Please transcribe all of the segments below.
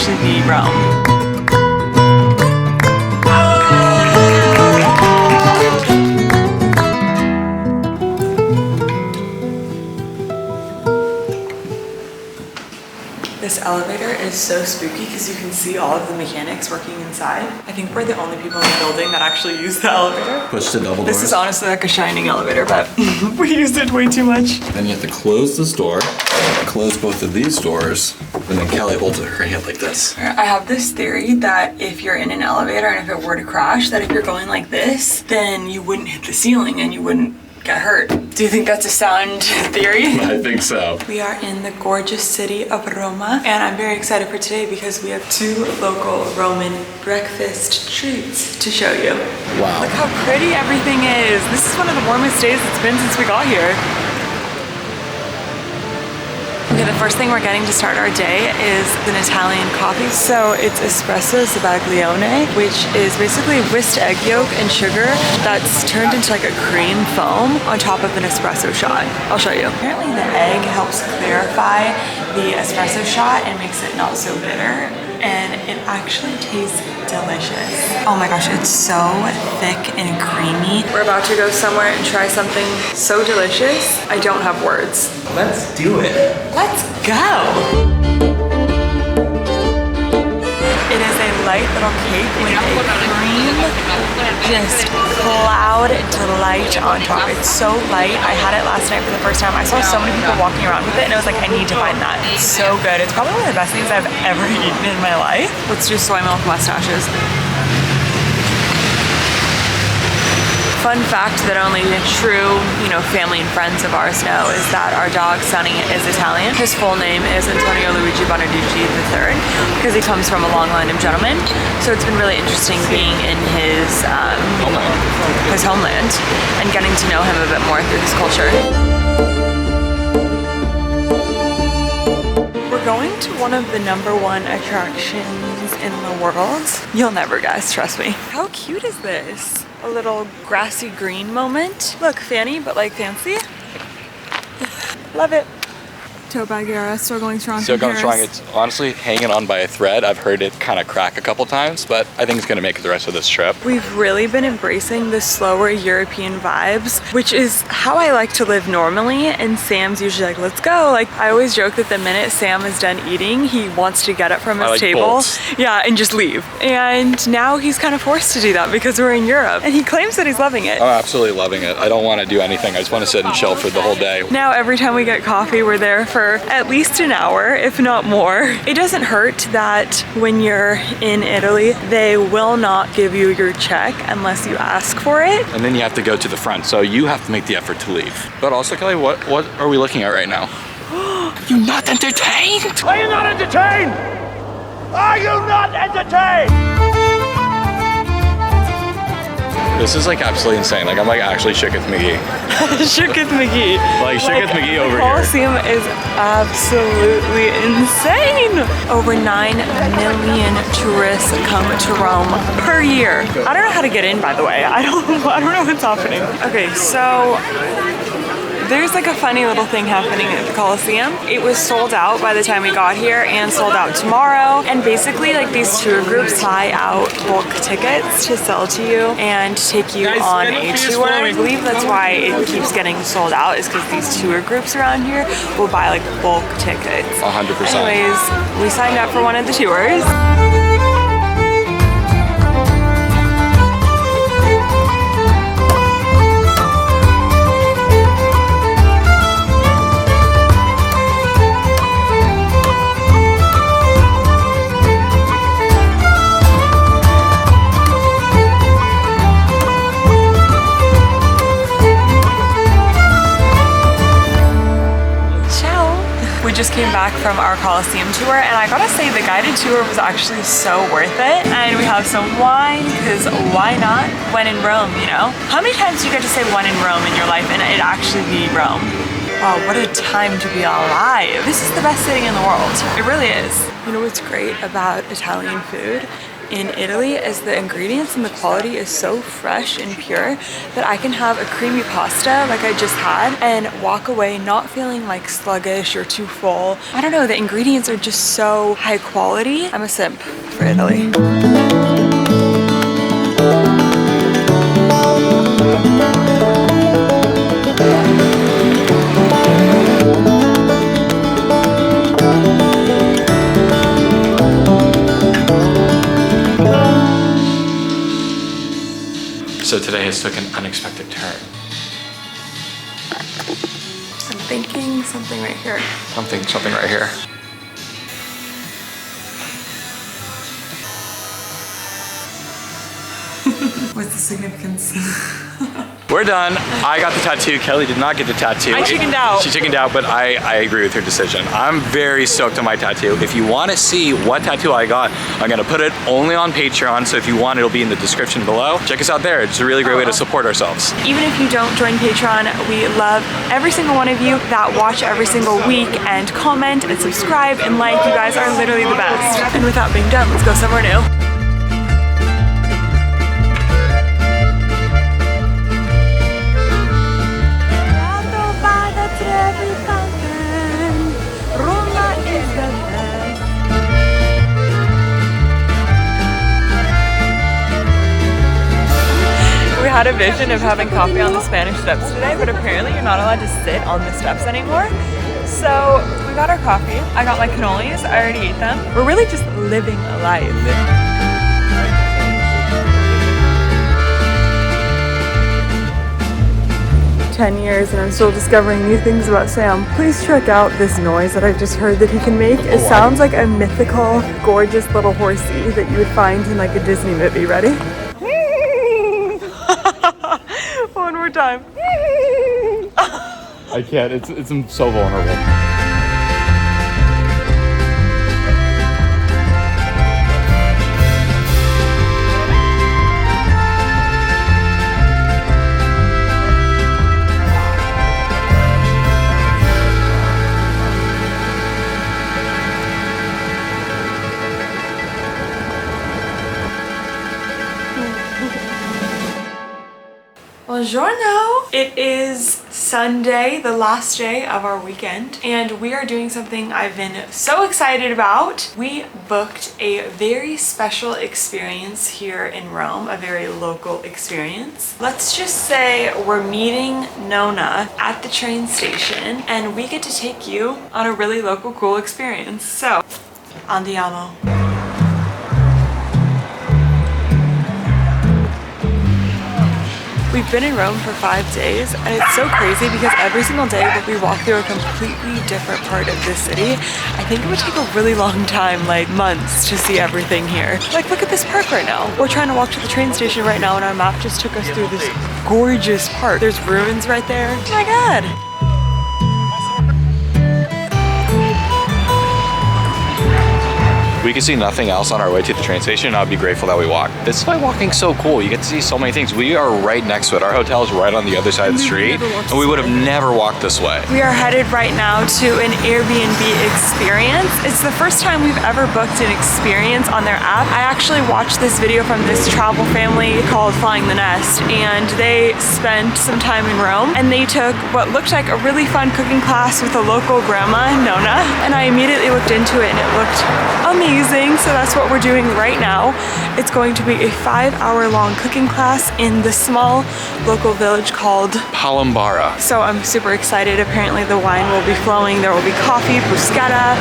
actually be Rome. This elevator is so spooky because you can see all of the mechanics working inside. I think we're the only people in the building that actually use the elevator. Push the double doors. This is honestly like a shining elevator, but we used it way too much. Then you have to close this door, close both of these doors, and then Kelly holds her hand like this. I have this theory that if you're in an elevator and if it were to crash, that if you're going like this, then you wouldn't hit the ceiling and you wouldn't get hurt. Do you think that's a sound theory? I think so. We are in the gorgeous city of Roma, and I'm very excited for today because we have 2 local Roman breakfast treats to show you. Wow. Look how pretty everything is. This is one of the warmest days it's been since we got here. Okay, the first thing we're getting to start our day is an Italian coffee. So it's espresso sbaglione, which is basically whisked egg yolk and sugar that's turned into like a cream foam on top of an espresso shot. I'll show you. Apparently the egg helps clarify the espresso shot and makes it not so bitter. And it actually tastes delicious. Oh my gosh, it's so thick and creamy. We're about to go somewhere and try something so delicious. I don't have words. Let's do it. Let's go. It is a light little cake with a cream, just cloud delight on top. It's so light. I had it last night for the first time. I saw so many people walking around with it and I was like, I need to find that. It's so good. It's probably one of the best things I've ever eaten in my life. Let's do soy milk mustaches. Fun fact that only true, family and friends of ours know is that our dog, Sunny, is Italian. His full name is Antonio Luigi Bonaducci III because he comes from a long line of gentlemen. So it's been really interesting being in his homeland and getting to know him a bit more through his culture. We're going to one of the #1 attractions in the world. You'll never guess, trust me. How cute is this? A little grassy green moment. Look, Fanny, but like fancy. Love it. Tote bag era, still going strong. Still going strong. It's honestly hanging on by a thread. I've heard it kind of crack a couple times, but I think it's gonna make it the rest of this trip. We've really been embracing the slower European vibes, which is how I like to live normally. And Sam's usually like, let's go. Like, I always joke that the minute Sam is done eating, he wants to get up from his table. Bolts. Yeah, and just leave. And now he's kind of forced to do that because we're in Europe. And he claims that he's loving it. I'm absolutely loving it. I don't want to do anything. I just want to sit and chill for the whole day. Now every time we get coffee, we're there for at least an hour, if not more. It doesn't hurt that when you're in Italy, they will not give you your check unless you ask for it. And then you have to go to the front, so you have to make the effort to leave. But also, Kelly, what are we looking at right now? Are you not entertained? Are you not entertained? Are you not entertained? This is like absolutely insane. Like I'm like actually Shooketh McGee. Shooketh McGee. Like Shooketh McGee over here. The Colosseum is absolutely insane. Over 9 million tourists come to Rome per year. I don't know how to get in, by the way. I don't know what's happening. Okay, so there's like a funny little thing happening at the Colosseum. It was sold out by the time we got here and sold out tomorrow. And basically like these tour groups buy out bulk tickets to sell to you and take you on a tour. I believe that's why it keeps getting sold out is because these tour groups around here will buy like bulk tickets. 100%. Anyways, we signed up for one of the tours. We just came back from our Colosseum tour and I gotta say the guided tour was actually so worth it. And we have some wine, because why not? When in Rome, you know? How many times do you get to say when in Rome in your life and it actually be Rome? Wow, what a time to be alive. This is the best city in the world. It really is. You know what's great about Italian food in Italy is the ingredients and the quality is so fresh and pure that I can have a creamy pasta like I just had and walk away not feeling like sluggish or too full. I don't know, the ingredients are just so high quality. I'm a simp for Italy. So today has took an unexpected turn. I'm thinking something right here. Something right here. What's the significance? We're done. I got the tattoo. Kelly did not get the tattoo. I chickened out. She chickened out, but I agree with her decision. I'm very stoked on my tattoo. If you want to see what tattoo I got, I'm going to put it only on Patreon. So if you want, it'll be in the description below. Check us out there. It's a really great way to support ourselves. Even if you don't join Patreon, we love every single one of you that watch every single week and comment and subscribe and like. You guys are literally the best. And without being done, let's go somewhere new. We had a vision of having coffee on the Spanish Steps today, but apparently you're not allowed to sit on the steps anymore. So we got our coffee. I got my cannolis. I already ate them. We're really just living a life. 10 years and I'm still discovering new things about Sam. Please check out this noise that I just heard that he can make. It sounds like a mythical, gorgeous little horsey that you would find in like a Disney movie. Ready? One more time. I can't. It's so vulnerable. Buongiorno! It is Sunday, the last day of our weekend, and we are doing something I've been so excited about. We booked a very special experience here in Rome, a very local experience. Let's just say we're meeting Nonna at the train station, and we get to take you on a really local, cool experience. So, andiamo. We've been in Rome for 5 days and it's so crazy because every single day that we walk through a completely different part of this city. I think it would take a really long time, like months, to see everything here. Like, look at this park right now. We're trying to walk to the train station right now and our map just took us through this gorgeous park. There's ruins right there. Oh my God. We could see nothing else on our way to the train station, and I'd be grateful that we walked. This is why walking's so cool. You get to see so many things. We are right next to it. Our hotel is right on the other side of the street, and we would have never walked this way. We are headed right now to an Airbnb experience. It's the first time we've ever booked an experience on their app. I actually watched this video from this travel family called Flying the Nest, and they spent some time in Rome, and they took what looked like a really fun cooking class with a local grandma, Nonna, and I immediately looked into it and it looked amazing. So that's what we're doing right now. It's going to be a 5-hour long cooking class in the small local village called Palombara. So I'm super excited. Apparently the wine will be flowing. There will be coffee, bruschetta,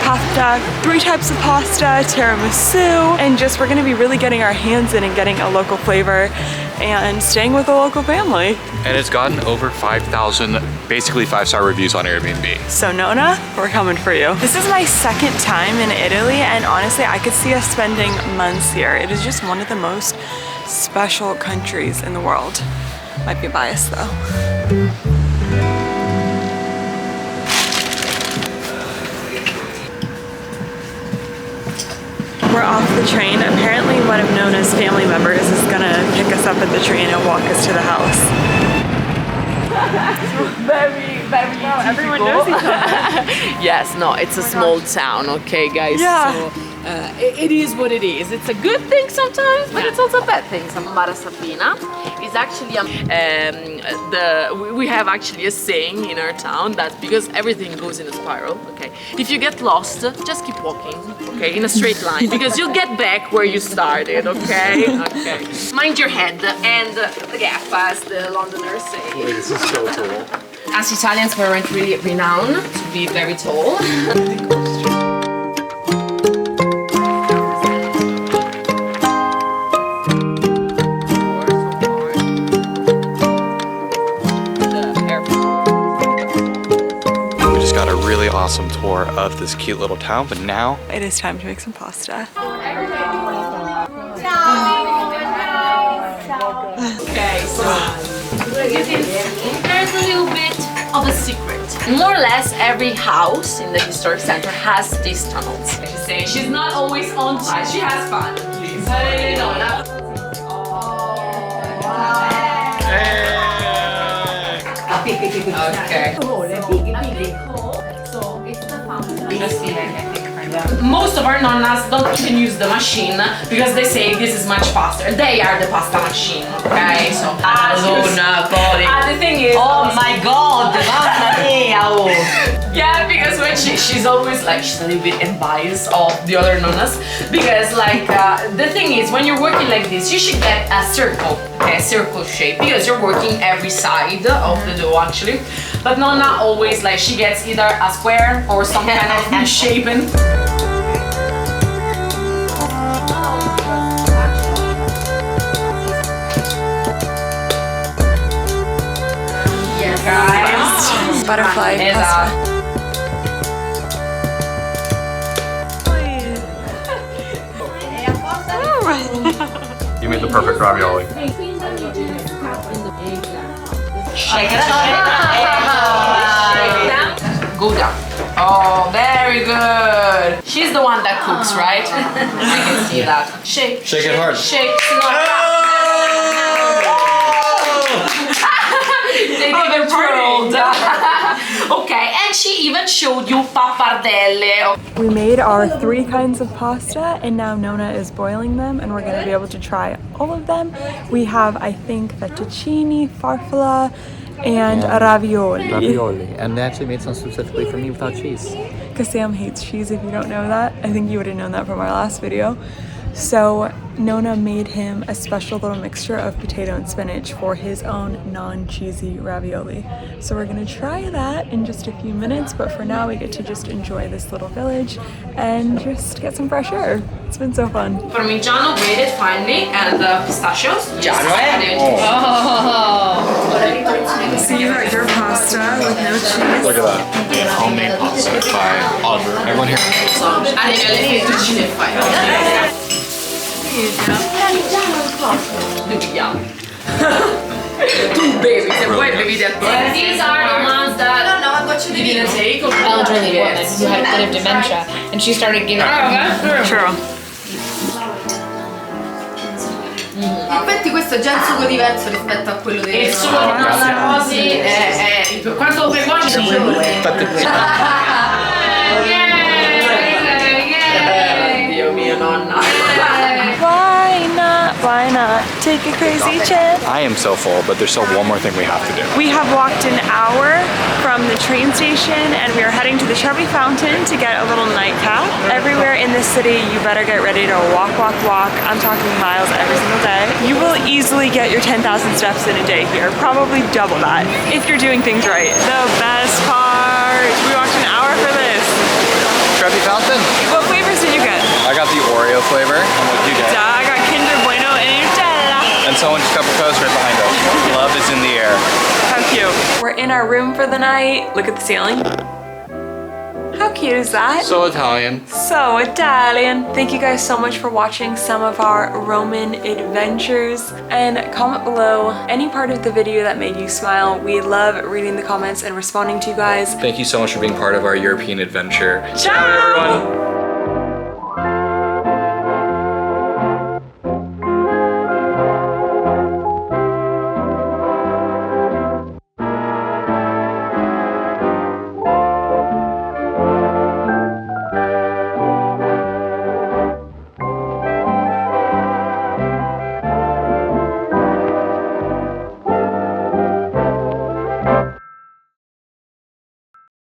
pasta, 3 types of pasta, tiramisu, and just we're gonna be really getting our hands in and getting a local flavor and staying with a local family. And it's gotten over 5,000 basically 5-star reviews on Airbnb. So Nonna, we're coming for you. This is my second time in Italy, and honestly I could see us spending months here. It is just one of the most special countries in the world. Might be biased though. We're off the train. Apparently one of Nonna's family members is gonna pick us up at the train and walk us to the house. Very Wow, everyone knows each other. Yes, no, it's a small town, okay, guys? Yeah. So it is what it is. It's a good thing sometimes, but it's also a bad thing. Mara Sabina is actually we have actually a saying in our town that because everything goes in a spiral, okay, if you get lost, just keep walking, okay, in a straight line, because you'll get back where you started, okay? Okay. Mind your head and the gap, as the Londoners say. This is so cool. As Italians, we weren't really renowned to be very tall. Got a really awesome tour of this cute little town, but now it is time to make some pasta. Okay, so you can see there's a little bit of a secret. More or less every house in the historic center has these tunnels. Like you say, she's not always on time. She has fun, please. Hey, nonna. Okay. Most of our nonnas don't even use the machine because they say this is much faster. They are the pasta machine, okay? So the thing is, oh my god, mamma mia! Oh. Yeah, because when she's always like, she's a little bit envious of the other nonnas, because like the thing is, when you're working like this, you should get a circle, okay, a circle shape, because you're working every side of the dough actually. But nonna always like, she gets either a square or some kind of misshapen. Yes, guys. Butterfly pasta. you made the perfect ravioli. Shake it up. Go down. Oh, very good. She's the one that cooks, right? I can see that. Shake. Shake it hard. Shake. They even trolled. Okay, and she even showed you pappardelle. We made our 3 kinds of pasta and now Nonna is boiling them and we're gonna be able to try all of them. We have, I think, fettuccine, farfalle, and ravioli. Ravioli, and they actually made some specifically for me without cheese. Because Sam hates cheese, if you don't know that. I think you would have known that from our last video. So Nonna made him a special little mixture of potato and spinach for his own non-cheesy ravioli. So we're gonna try that in just a few minutes, but for now we get to just enjoy this little village and just get some fresh air. It's been so fun. Parmigiano grated finely and pistachios. Giano, So you got your pasta with no cheese. Look at that. Homemade pasta by Oliver. Everyone here. Arrivi alle fettuccine e fai. Beviamo. Tu bevi, se vuoi bevi da te. These are the ones that you didn't take. Elderly woman who had a bit of dementia, and she started giving. True. Infatti questo è già il sugo diverso rispetto a quello dei... Il sugo di nonna Rosy è quanto precoce. Dio mio, nonna. Why not? Take a crazy chance. I am so full, but there's still one more thing we have to do. We have walked an hour from the train station and we are heading to the Trevi Fountain to get a little nightcap. Everywhere in this city, you better get ready to walk. I'm talking miles every single day. You will easily get your 10,000 steps in a day here, probably double that, if you're doing things right. The best part, we walked an hour for this. Trevi Fountain? What flavors did you get? I got the Oreo flavor. And what did you get? I got Kinder Bueno and Nutella. And someone just got proposed right behind us. Love is in the air. How cute. We're in our room for the night. Look at the ceiling. How cute is that? So Italian. So Italian. Thank you guys so much for watching some of our Roman adventures, and comment below any part of the video that made you smile. We love reading the comments and responding to you guys. Thank you so much for being part of our European adventure. Ciao, everyone.